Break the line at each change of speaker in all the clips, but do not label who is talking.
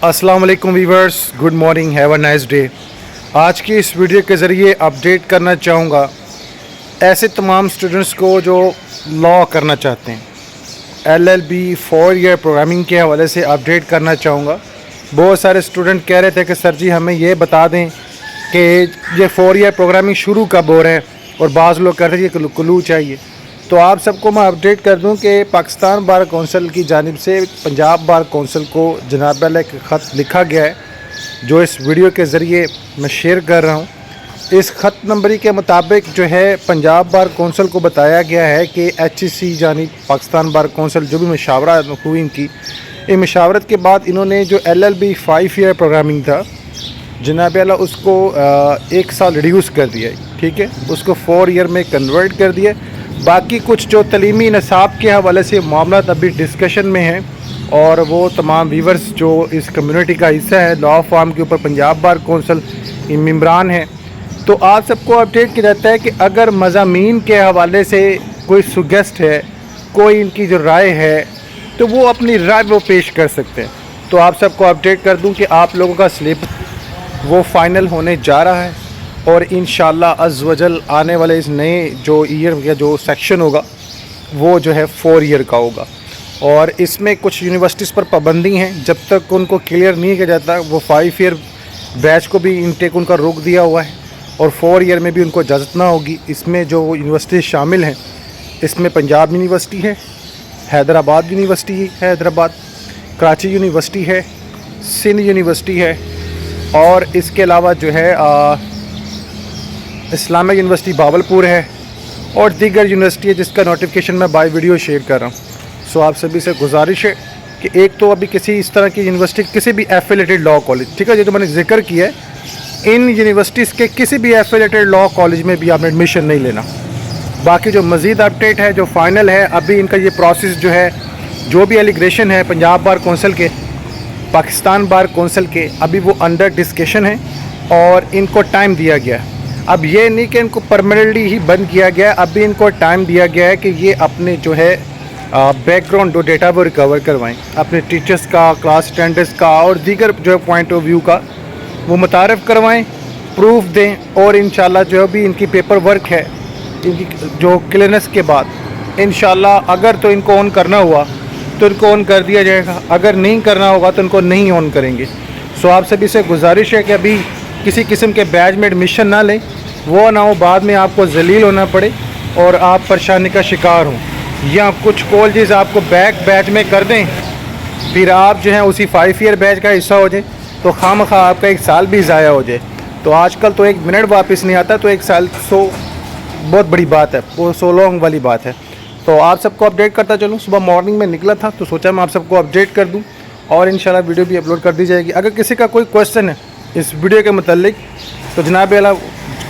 अस्सलाम वालेकुम viewers, good morning, have a nice day. आज की इस वीडियो के ज़रिए अपडेट करना चाहूँगा ऐसे तमाम स्टूडेंट्स को जो लॉ करना चाहते हैं। LLB 4 ईयर प्रोग्रामिंग के हवाले से अपडेट करना चाहूँगा। बहुत सारे स्टूडेंट कह रहे थे कि सर जी हमें ये बता दें कि ये 4 ईयर प्रोग्रामिंग शुरू कब हो रहा है, और बाज़ लोग कह रहे थे कि क्लू चाहिए। तो आप सबको मैं अपडेट कर दूं कि पाकिस्तान बार कौंसिल की जानिब से पंजाब बार कौंसिल को जनाब एक ख़त लिखा गया है, जो इस वीडियो के ज़रिए मैं शेयर कर रहा हूं। इस ख़त नंबरी के मुताबिक जो है पंजाब बार कौंसिल को बताया गया है कि HEC यानी पाकिस्तान बार कौंसिल जो भी मशावरा हुई इनकी, इन मशावरत के बाद इन्होंने जो LLB 5 ईयर प्रोग्रामिंग था जनाब उसको 1 साल रिड्यूस कर दिया है, ठीक है, उसको 4 ईयर में कन्वर्ट कर दिया। बाकी कुछ जो तलीमी नसाब के हवाले से मामला अभी डिस्कशन में हैं, और वो तमाम व्यूवर्स जो इस कम्युनिटी का हिस्सा है, लॉ फॉर्म के ऊपर पंजाब बार कौंसिल मेम्बरान है, तो आप सबको अपडेट किया जाता है कि अगर मज़ामीन के हवाले से कोई सुगेस्ट है, कोई इनकी जो राय है, तो वो अपनी राय वो पेश कर सकते हैं। तो आप सबको अपडेट कर दूं कि आप लोगों का स्लिप वो फ़ाइनल होने जा रहा है, और इंशाअल्लाह अज़्ज़ वजल आने वाले इस नए जो ईयर या जो सेक्शन होगा वो जो है 4 ईयर का होगा। और इसमें कुछ यूनिवर्सिटीज़ पर पाबंदी हैं, जब तक उनको क्लियर नहीं किया जाता वो 5 ईयर बैच को भी इनटेक उनका रोक दिया हुआ है, और 4 ईयर में भी उनको इजाज़त ना होगी। इसमें जो यूनिवर्सिटी शामिल हैं, इसमें पंजाब यूनिवर्सिटी है, हैदराबाद यूनिवर्सिटी है, हैदराबाद कराची यूनिवर्सिटी है, सिंध यूनिवर्सिटी है, और इसके अलावा जो है इस्लामिक यूनिवर्सिटी बावलपुर है, और दीगर यूनिवर्सिटी है जिसका नोटिफिकेशन मैं बाय वीडियो शेयर कर रहा हूँ। सो आप सभी से गुजारिश है कि एक तो अभी किसी इस तरह की यूनिवर्सिटी किसी भी एफिलेटेड लॉ कॉलेज, ठीक है, जो मैंने जिक्र किया है, इन यूनिवर्सिटीज़ के किसी भी एफिलेटेड लॉ कॉलेज में भी आपने एडमिशन नहीं लेना। बाकी जो मज़ीद अपडेट है, जो फ़ाइनल है, अभी इनका ये प्रोसेस जो है, जो भी एलिग्रेशन है पंजाब बार कौंसिल के, पाकिस्तान बार कौंसिल के, अभी वो अंडर डिस्कशन है और इनको टाइम दिया गया है। अब ये नहीं कि इनको परमानेंटली ही बंद किया गया है, अभी इनको टाइम दिया गया है कि ये अपने जो है बैकग्राउंड जो डेटा वो रिकवर करवाएं, अपने टीचर्स का, क्लास अटेंडेंस का, और दीगर जो है पॉइंट ऑफ व्यू का वो मुतारफ़ करवाएं, प्रूफ दें, और इंशाल्लाह जो भी इनकी पेपर वर्क है, इनकी जो क्लियरेंस के बाद इंशाल्लाह अगर तो इनको ऑन करना हुआ तो इनको ऑन कर दिया जाएगा, अगर नहीं करना होगा तो इनको नहीं ऑन करेंगे। सो आप सभी से गुजारिश है कि अभी किसी किस्म के बैच में एडमिशन ना लें, वो ना हो बाद में आपको जलील होना पड़े और आप परेशानी का शिकार हों, या कुछ कॉलेजेस आपको बैच में कर दें, फिर आप जो है उसी 5 ईयर बैच का हिस्सा हो जाए, तो खामखा आपका 1 साल भी ज़ाया हो जाए। तो आजकल तो 1 मिनट वापस नहीं आता, तो 1 साल बहुत बड़ी बात है, वो सो लॉन्ग वाली बात है। तो आप सबको अपडेट करता चलूँ। सुबह मॉर्निंग में निकला था तो सोचा मैं आप सबको अपडेट कर दूँ, और इंशाल्लाह वीडियो भी अपलोड कर दी जाएगी। अगर किसी का कोई क्वेश्चन है इस वीडियो के मुतालिक तो जनाब अला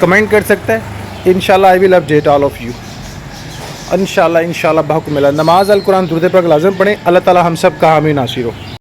कमेंट कर सकता है। इंशाल्लाह I will update all of you. इंशाल्लाह बहुकुम अल्लाह। नमाज अल कुरान दुरूद पाक लाज़िम पढ़ें। अल्लाह ताला हम सब का हामी नासिर हो।